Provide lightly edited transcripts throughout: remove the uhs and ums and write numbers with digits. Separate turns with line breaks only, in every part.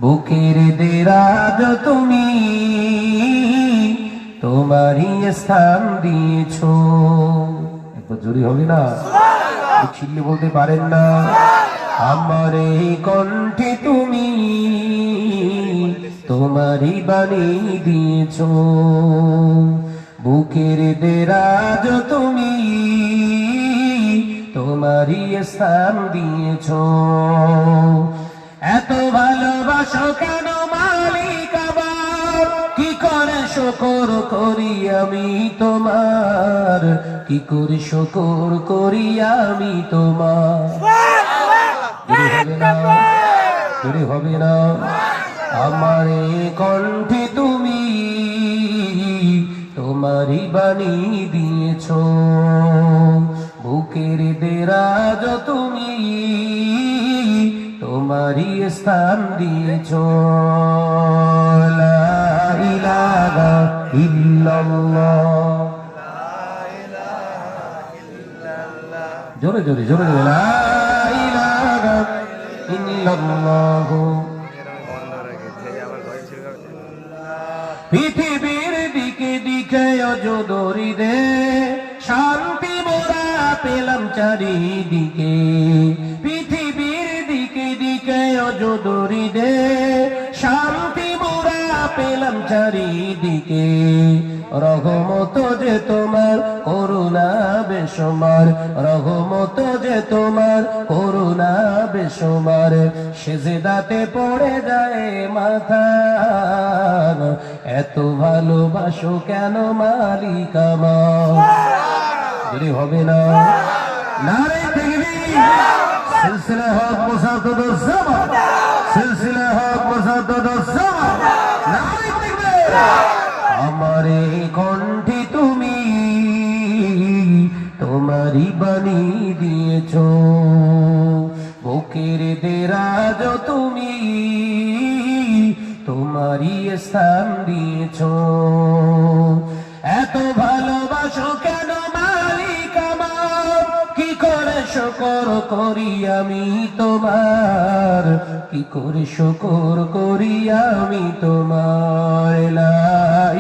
বুকের দেরাজ তুমি তোমারই স্থান দিয়েছো। একবার জোরে হবে না? চিল্লি বলতে পারেন না? আমার এই কণ্ঠে তুমি তোমারই বাণী দিয়েছো। বুকের দেরাজ তুমি তোমারই স্থান দিয়েছো। এত ভালোবাসো কেন মালিক আমার, কি করে শুকর করি আমি তোমার, কি করে শুকর করি আমি তোমার। হবে না? আমার কণ্ঠে তুমি তোমারই বাণী দিয়েছো। বুকের দেরাজ তুমি তোমারই স্থান দিয়েছো। লা ইলাহা ইল্লাল্লাহ, জোরে জোরে জোরে জোরে, লা ইলাহা ইল্লাল্লাহ। পৃথিবীর দিকে দিকে অজদরি দে, শান্তি মোরা পেলাম চারিদিকে। পৃথিবীর দিকে দিকে অজদরি দে, শান্তি মোরা পেলাম চারিদিকে। রহমত যে তোমার, করুণা বেসুমার, রহমত যে তোমার, করুণা বেসুমার। সেজদাতে পড়ে যায় মাথা, এত ভালোবাসো কেন মালিক আমার। যদি হবে না? নারে তাকবীর, সিলসিলা হক মুসাদ্দাদুজ জামান, সিলসিলা হক মুসাদ্দাদুজ জামান, নারে তাকবীর। আমার কণ্ঠে তুমি তোমারই বাণী দিয়েছো। বুকের দেরাজ তুমি তোমারই স্থান দিয়েছো। এত ভালোবাসো কেন মালিক আমার, কি করে শুকর করি আমি তোমার, কি করে শুকর করি আমি তোমার। লা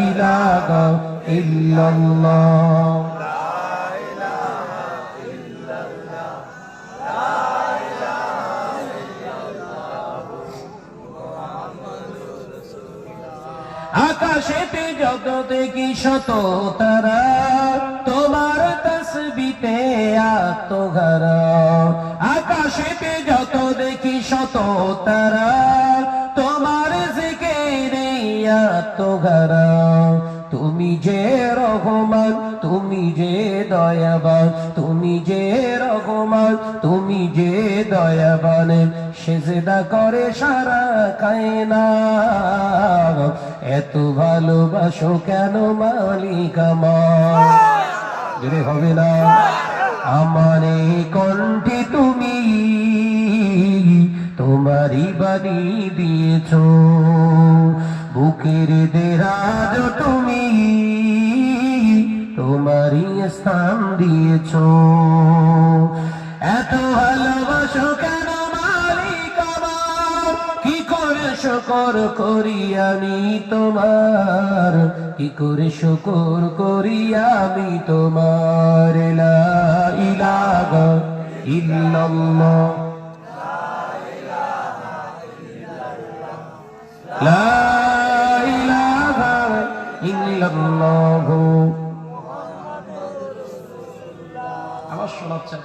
ইলাহা ইল্লাল্লাহ, আকাশেতে যত দেখি শত তারা, তোমার তাসবিতে আত্মঘারা। আকাশেতে যত দেখি শত তারা, তোমার জিকিরে আত্মঘারা। তুমি যে রহমান, তুমি যে দয়াবান, তুমি যে রহমান, তুমি যে দয়াবান। সেজদা করে সারা কায়নাত, এত ভালোবাসো কেন মালিক আমার। যদি হবে না? আমার কণ্ঠে তুমি তোমারই বাণী দিয়েছো। বুকের দেরাজ তুমি তোমারই স্থান দিয়েছো। এত ভালোবাসো কেন মালিক আমার, কি করে শুকর করি আমি তোমার, কি করে শুকর করি আমি তোমার। লা ইলাহা ইল্লাল্লাহ, লা ইলাহা ইল্লাল্লাহ। আমার শোনাচ্ছে